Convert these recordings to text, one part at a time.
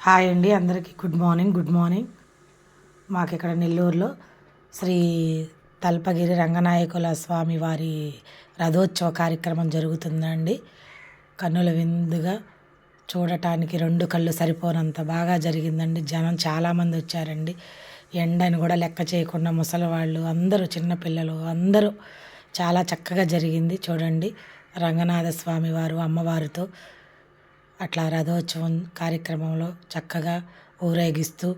Hi అండి, అందరికీ good morning. Good morning. మాకు ఇక్కడ నెల్లూరులో శ్రీ తల్పగిరి రంగనాయకుల స్వామి వారి రథోత్సవ కార్యక్రమం జరుగుతుందండి. కన్నుల విందుగా చూడటానికి రెండు కళ్ళు సరిపోనంత బాగా జరిగిందండి. జనం చాలామంది వచ్చారండి. ఎండని కూడా లెక్క చేయకుండా ముసలివాళ్ళు అందరూ, చిన్నపిల్లలు అందరూ చాలా చక్కగా జరిగింది. చూడండి, రంగనాథ స్వామి వారు అమ్మవారితో అట్లా రథోత్సవం కార్యక్రమంలో చక్కగా ఊరేగిస్తూ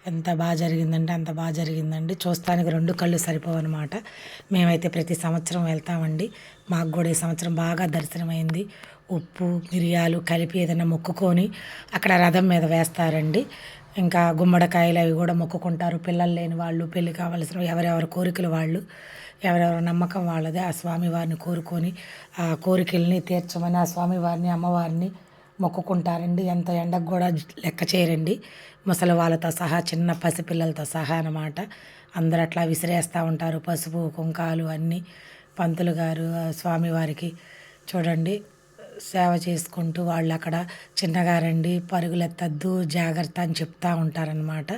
ఎంత బాగా జరిగిందంటే అంత బాగా జరిగిందండి. చూస్తానికి రెండు కళ్ళు సరిపోవన్నమాట. మేమైతే ప్రతి సంవత్సరం వెళ్తామండి. మాకు కూడా ఈ సంవత్సరం బాగా దర్శనమైంది. ఉప్పు మిరియాలు కలిపి ఏదైనా మొక్కుకొని అక్కడ రథం మీద వేస్తారండి. ఇంకా గుమ్మడికాయలు అవి కూడా మొక్కుకుంటారు. పిల్లలు లేని వాళ్ళు, పెళ్ళి కావలసిన ఎవరెవరి కోరికలు వాళ్ళు, ఎవరెవరి నమ్మకం వాళ్ళదే ఆ స్వామివారిని కోరుకొని ఆ కోరికల్ని తీర్చమని ఆ స్వామివారిని అమ్మవారిని మొక్కుకుంటారండి. ఎంత ఎండకు కూడా లెక్క చేయరండి. ముసలి వాళ్ళతో సహా చిన్న పసిపిల్లలతో సహా అన్నమాట. అందరూ అట్లా విసిరేస్తూ ఉంటారు పసుపు కుంకాలు అన్నీ. పంతులు గారు స్వామివారికి చూడండి సేవ చేసుకుంటూ వాళ్ళు అక్కడ చిన్నగా రండి, పరుగులెత్తద్దు, జాగ్రత్త అని చెప్తూ ఉంటారనమాట.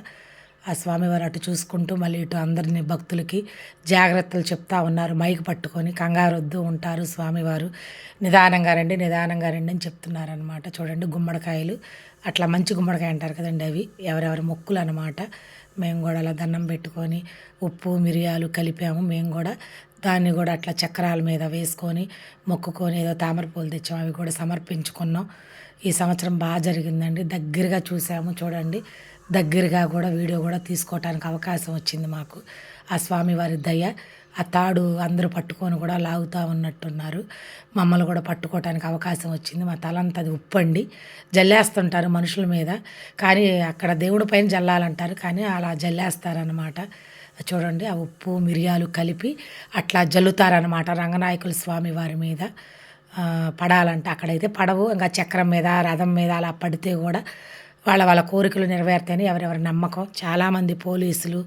ఆ స్వామివారు అటు చూసుకుంటూ మళ్ళీ ఇటు అందరినీ భక్తులకి జాగ్రత్తలు చెప్తా ఉన్నారు. మైక్ పట్టుకొని కంగారొద్దు ఉంటారు స్వామివారు. నిదానంగా రండి, నిదానంగా రండి అని చెప్తున్నారనమాట. చూడండి, గుమ్మడికాయలు అట్లా మంచి గుమ్మడికాయ అంటారు కదండి, అవి ఎవరెవరి మొక్కులు అనమాట. మేము కూడా అలా దండం పెట్టుకొని ఉప్పు మిరియాలు కలిపాము. మేము కూడా దాన్ని కూడా అట్లా చక్రాల మీద వేసుకొని మొక్కుకొని ఏదో తామర పూలు తెచ్చాము, అవి కూడా సమర్పించుకున్నాం. ఈ సంవత్సరం బాగా జరిగిందండి. దగ్గరగా చూసాము. చూడండి, దగ్గరగా కూడా వీడియో కూడా తీసుకోవటానికి అవకాశం వచ్చింది మాకు. ఆ స్వామివారి దయ, ఆ తాడు అందరూ పట్టుకొని కూడా లాగుతూ ఉన్నట్టున్నారు. మమ్మల్ని కూడా పట్టుకోవటానికి అవకాశం వచ్చింది. మా తలంతా అది ఉప్పండి. జల్లేస్తుంటారు మనుషుల మీద, కానీ అక్కడ దేవుడి పైన జల్లాలంటారు, కానీ అలా జల్లేస్తారనమాట. చూడండి, ఆ ఉప్పు మిరియాలు కలిపి అట్లా జల్లుతారనమాట రంగనాయకుల స్వామి వారి మీద. పడాలంటే అక్కడైతే పడవు, ఇంకా చక్రం మీద రథం మీద అలా పడితే కూడా వాళ్ళ వాళ్ళ కోరికలు నెరవేరుతాయని ఎవరెవరి నమ్మకం. చాలామంది పోలీసులు,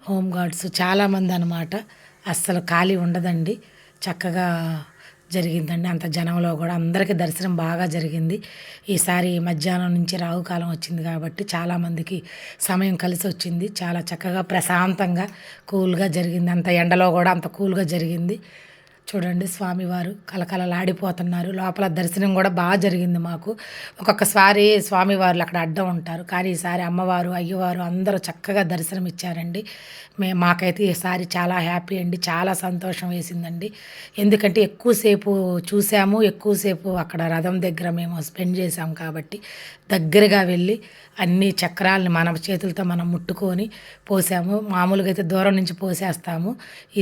హోంగార్డ్స్ చాలామంది అనమాట. అస్సలు ఖాళీ ఉండదండి. చక్కగా జరిగిందండి. అంత జనంలో కూడా అందరికీ దర్శనం బాగా జరిగింది. ఈసారి మధ్యాహ్నం నుంచి రాహుకాలం వచ్చింది కాబట్టి చాలామందికి సమయం కలిసి వచ్చింది. చాలా చక్కగా ప్రశాంతంగా కూల్గా జరిగింది. అంత ఎండలో కూడా అంత కూల్గా జరిగింది. చూడండి, స్వామివారు కలకలలాడిపోతున్నారు. లోపల దర్శనం కూడా బాగా జరిగింది మాకు. ఒక్కొక్కసారి స్వామివార్లు అక్కడ అడ్డం ఉంటారు, కానీ ఈసారి అమ్మవారు అయ్యవారు అందరూ చక్కగా దర్శనం ఇచ్చారండి. మాకైతే ఈసారి చాలా హ్యాపీ అండి. చాలా సంతోషం వేసిందండి. ఎందుకంటే ఎక్కువసేపు చూసాము, ఎక్కువసేపు అక్కడ రథం దగ్గర మేము స్పెండ్ చేసాము కాబట్టి దగ్గరగా వెళ్ళి అన్ని చక్రాలని మన చేతులతో మనం ముట్టుకొని పోసాము. మామూలుగా అయితే దూరం నుంచి పోసేస్తాము,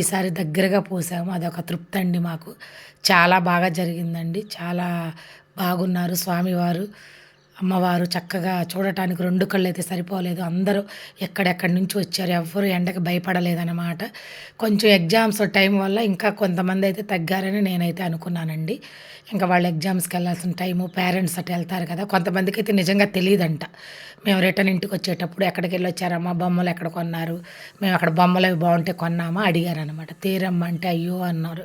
ఈసారి దగ్గరగా పోసాము. అదొక తృప్తి అండి మాకు. చాలా బాగా జరిగిందండి. చాలా బాగున్నారు స్వామివారు అమ్మవారు. చక్కగా చూడటానికి రెండు కళ్ళు అయితే సరిపోలేదు. అందరూ ఎక్కడెక్కడి నుంచి వచ్చారు, ఎవ్వరూ ఎండకి భయపడలేదన్నమాట. కొంచెం ఎగ్జామ్స్ టైం వల్ల ఇంకా కొంతమంది అయితే తగ్గారని నేనైతే అనుకున్నానండి. ఇంకా వాళ్ళు ఎగ్జామ్స్కి వెళ్ళాల్సిన టైము, పేరెంట్స్ అటు వెళ్తారు కదా, కొంతమందికి అయితే నిజంగా తెలియదంట. మేము రిటర్న్ ఇంటికి వచ్చేటప్పుడు ఎక్కడికి వెళ్ళి వచ్చారమ్మా, బొమ్మలు ఎక్కడ కొన్నారు, మేము అక్కడ బొమ్మలు అవి బాగుంటే కొన్నామా అడిగారనమాట. తీరమ్మ అంటే అయ్యో అన్నారు.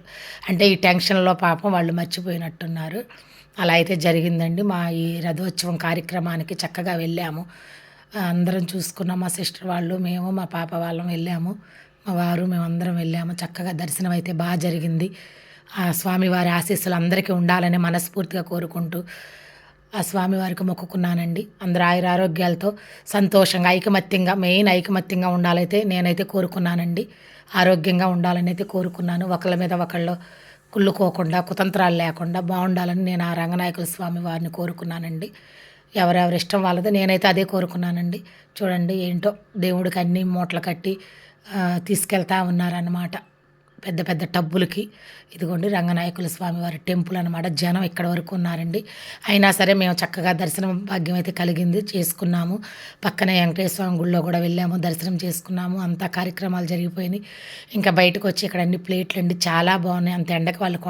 అంటే ఈ టెన్షన్లో పాపం వాళ్ళు మర్చిపోయినట్టున్నారు. అలా అయితే జరిగిందండి. మా ఈ రథోత్సవం కార్యక్రమానికి చక్కగా వెళ్ళాము. అందరం చూసుకున్నాం. మా సిస్టర్ వాళ్ళు, మేము, మా పాప వాళ్ళం వెళ్ళాము. మా వారు, మేమందరం వెళ్ళాము. చక్కగా దర్శనం అయితే బాగా జరిగింది. ఆ స్వామివారి ఆశీస్సులు అందరికీ ఉండాలని మనస్ఫూర్తిగా కోరుకుంటూ ఆ స్వామివారికి మొక్కుకున్నానండి. అందరూ ఆయురారోగ్యాలతో సంతోషంగా ఐకమత్యంగా, మెయిన్ ఐకమత్యంగా ఉండాలైతే నేనైతే కోరుకున్నానండి. ఆరోగ్యంగా ఉండాలని అయితే కోరుకున్నాను. ఒకళ్ళ మీద ఒకళ్ళు కుళ్ళుకోకుండా, కుతంత్రాలు లేకుండా బాగుండాలని నేను ఆ రంగనాయకుల స్వామి వారిని కోరుకున్నానండి. ఎవరెవరి ఇష్టం వాళ్ళది, నేనైతే అదే కోరుకున్నానండి. చూడండి, ఏంటో దేవుడికి అన్నీ మూటలు కట్టి తీసుకెళ్తా ఉన్నారన్నమాట పెద్ద పెద్ద టబ్బులకి. ఇదిగోండి రంగనాయకుల స్వామి వారి టెంపుల్ అనమాట. జనం ఇక్కడ వరకు ఉన్నారండి. అయినా సరే మేము చక్కగా దర్శనం భాగ్యం అయితే కలిగింది, చేసుకున్నాము. పక్కనే వెంకటేశ్వర స్వామి గుడిలో కూడా వెళ్ళాము, దర్శనం చేసుకున్నాము. అంతా కార్యక్రమాలు జరిగిపోయినాయి. ఇంకా బయటకు వచ్చి ఇక్కడ అన్ని ప్లేట్లు అండి చాలా బాగున్నాయి. అంత ఎండకి వాళ్ళు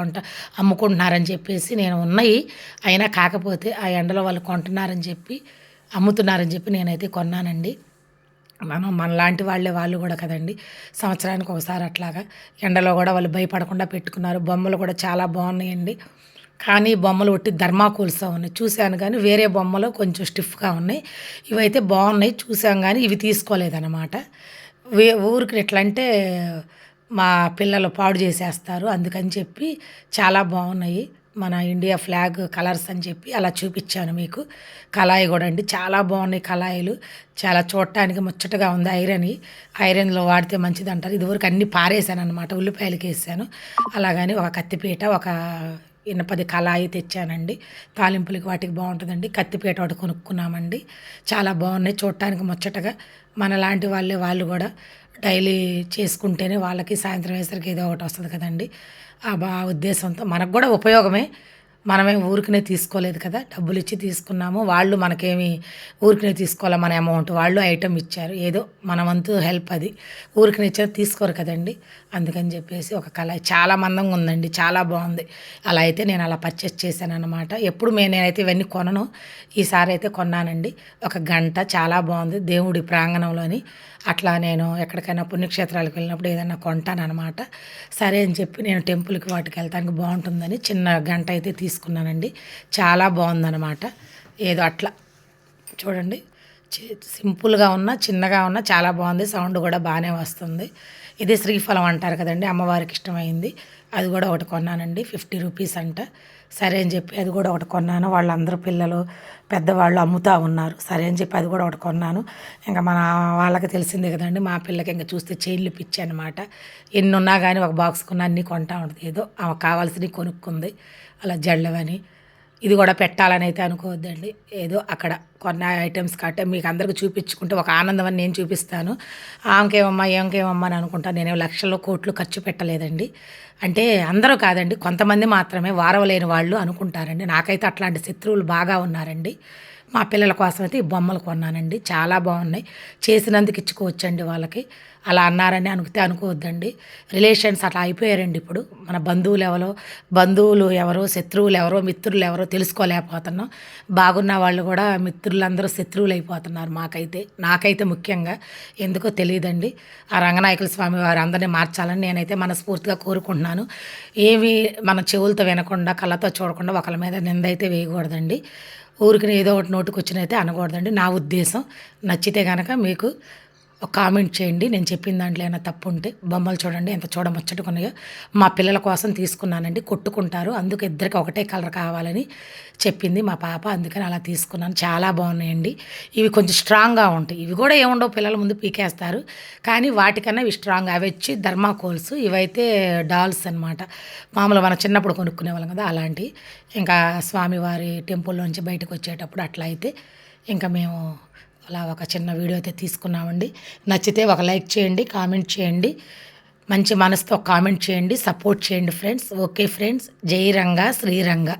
అమ్ముకుంటున్నారని చెప్పేసి, నేను ఉన్నాయి అయినా కాకపోతే ఆ ఎండలో వాళ్ళు కొంటున్నారని చెప్పి, అమ్ముతున్నారని చెప్పి నేనైతే కొన్నానండి. మనలాంటి వాళ్ళు కూడా కదండి, సంవత్సరానికి ఒకసారి అట్లాగా ఎండలో కూడా వాళ్ళు భయపడకుండా పెట్టుకున్నారు. బొమ్మలు కూడా చాలా బాగున్నాయండి. కానీ బొమ్మలు ఒట్టి థర్మాకోల్స్‌తో ఉన్నాయి. చూశాను గానీ వేరే బొమ్మలు కొంచెం స్టిఫ్‌గా ఉన్నాయి. ఇవైతే బాగున్నాయి చూసాం గానీ ఇవి తీసుకోలేదనమాట. ఊరికనే ఎట్లంటే మా పిల్లలు పాడు చేసేస్తారు. అందుకని చెప్పి చాలా బాగున్నాయి. మన ఇండియా ఫ్లాగ్ కలర్స్ అని చెప్పి అలా చూపిచ్చాను మీకు. కళాయి గూడా అండి. చాలా బాగున్నాయి కళాయిలు. చాలా చూడటానికి ముచ్చటగా ఉంది ఐరన్‌లో వాడితే మంచిదంటారు. ఇదివరకు అన్నీ పారేసాననమాట. ఉల్లిపాయలకేసాను. అలాగని ఒక కత్తిపీట, ఒక ఇనపది కళాయి తెచ్చానండి. తాలింపులకి వాటికి బాగుంటుందండి. కత్తిపీట ఒకటి కొనుక్కున్నామండి. చాలా బాగున్నాయి చూడటానికి ముచ్చటగా. మనలాంటి వాళ్ళు గూడా డైలీ చేసుకుంటేనే వాళ్ళకి సాయంత్రం అయ్యేసరికి ఏదో ఒకటి వస్తది కదండీ! ఉద్దేశంతో మనకు గూడా ఉపయోగమే. మనమేం ఊరికనే తీసుకోలేదు కదా! డబ్బులిచ్చి తీసుకున్నాము. వాళ్ళు మనకేమి ఊరికనే తీసుకోలే మన అమౌంట్. వాళ్ళు ఐటెమ్ ఇచ్చారు. ఏదో మన వంతు హెల్ప్ అది. ఊరికనే ఇచ్చారు తీసుకోరు కదండీ! అందుకని చెప్పేసి ఒక కళాయి చాలా మందంగా ఉందండి. చాలా బాగుంది. అలా అయితే నేను అలా పర్చేస్ చేశాననమాట. ఎప్పుడు నేనైతే ఇవన్నీ కొనను. ఈసారి అయితే కొన్నానండి. ఒక గంట చాలా బాగుంది. దేవుడి ప్రాంగణంలోని అట్లా నేను ఎక్కడికైనా పుణ్యక్షేత్రాలకు వెళ్ళినప్పుడు ఏదైనా కొంటాననమాట. సరే అని చెప్పి నేను టెంపుల్‌కి వాటికి వెళ్తానికి బాగుంటుందని చిన్న గంట అయితే తీసుకున్నానండి. చాలా బాగుందనమాట. ఏదో అట్లా చూడండి. చి సింపుల్‌గా ఉన్న, చిన్నగా ఉన్న చాలా బాగుంది. సౌండ్ కూడా బానే వస్తుంది. ఇది శ్రీఫలం అంటారు కదండీ! అమ్మవారికి ఇష్టమైంది. అది కూడా ఒకటి కొన్నానండి. 50 రూపీస్ అంట. సరే అని చెప్పి అది కూడా ఒకటి కొన్నాను. వాళ్ళందరూ పిల్లలు, పెద్దవాళ్ళు అమ్ముతా ఉన్నారు. సరే అని చెప్పి అది కూడా ఒకటి కొన్నాను. ఇంక మన వాళ్ళకి తెలిసిందే కదండీ! మా పిల్లకి ఇంక చూస్తే చైన్‌లు పిచ్చనమాట. ఎన్నున్నా గానీ ఒక బాక్స్ కొన్నా అన్నీ కొంటా ఉంటది. ఏదో ఆమెకు కావాల్సినవి కొనుక్కుంది. అలా జడలవని. ఇది కూడా పెట్టాలని అయితే అనుకోవద్దండి. ఏదో అక్కడ కొన్న ఐటెమ్స్ కట్టే మీకు అందరికి చూపించుకుంటే ఒక ఆనందం అని నేను చూపిస్తాను. ఆమెకేమమ్మా, ఈమెకేమమ్మా అని అనుకుంటాను. నేనేం లక్షల్లో, కోట్లు ఖర్చు పెట్టలేదండి. అంటే అందరూ కాదండి. కొంతమంది మాత్రమే వారవలేని వాళ్ళు అనుకుంటారండి. నాకైతే అట్లాంటి శత్రువులు బాగా ఉన్నారండి. మా పిల్లల కోసం అయితే ఈ బొమ్మలు కొన్నానండి. చాలా బాగున్నాయి. చేసినందుకు ఇచ్చుకోవచ్చండి వాళ్ళకి. అలా అన్నారని అనుకోవద్దండి. రిలేషన్స్ అట్లా అయిపోయారండి ఇప్పుడు. మన బంధువులు ఎవరో, శత్రువులు ఎవరో, మిత్రులు ఎవరో తెలుసుకోలేకపోతున్నాం. బాగున్న వాళ్ళు కూడా మిత్రులందరూ శత్రువులు అయిపోతున్నారు మాకైతే. నాకైతే ముఖ్యంగా ఎందుకో తెలీదండి. ఆ రంగనాయకుల స్వామి వారు అందరిని మార్చాలని నేనైతే మనస్ఫూర్తిగా కోరుకుంటున్నాను. ఏమి మన చెవులతో వినకుండా, కళ్ళతో చూడకుండా ఒకళ్ళ మీద నిందైతే వేయకూడదండి. ఊరికనే ఏదో ఒకటి నోటికొచ్చినైతే అనకూడదండి నా ఉద్దేశం. నచ్చితే గనక మీకు ఒక కామెంట్ చేయండి. నేను చెప్పిన దాంట్లో ఏమైనా తప్పు ఉంటే. బొమ్మలు చూడండి ఎంత చూడముచ్చటగున్నాయో. మా పిల్లల కోసం తీసుకున్నానండి. కొట్టుకుంటారు. అందుకు ఇద్దరికి ఒకటే కలర్ కావాలని చెప్పింది మా పాప. అందుకని అలా తీసుకున్నాను. చాలా బాగున్నాయండి. ఇవి కొంచెం స్ట్రాంగ్‌గా ఉంటాయి. ఇవి కూడా ఏముండవు పిల్లల ముందు పీకేస్తారు. కానీ వాటికన్నా ఇవి స్ట్రాంగ్. అవొచ్చి థర్మాకోల్స్. ఇవైతే డాల్స్ అనమాట. మామూలుగా మనం చిన్నప్పుడు కొనుక్కునేవాళ్ళం కదా! అలాంటియి. ఇంకా స్వామివారి టెంపుల్‌లోంచి బయటకొచ్చేటప్పుడు అట్లా అయితే ఇంకా మేము అలా ఒక చిన్న వీడియో అయితే తీసుకున్నామండి. నచ్చితే ఒక లైక్ చేయండి, కామెంట్ చేయండి. మంచి మనసుతో కామెంట్ చేయండి, సపోర్ట్ చేయండి ఫ్రెండ్స్. Okay friends. జై రంగా శ్రీరంగ.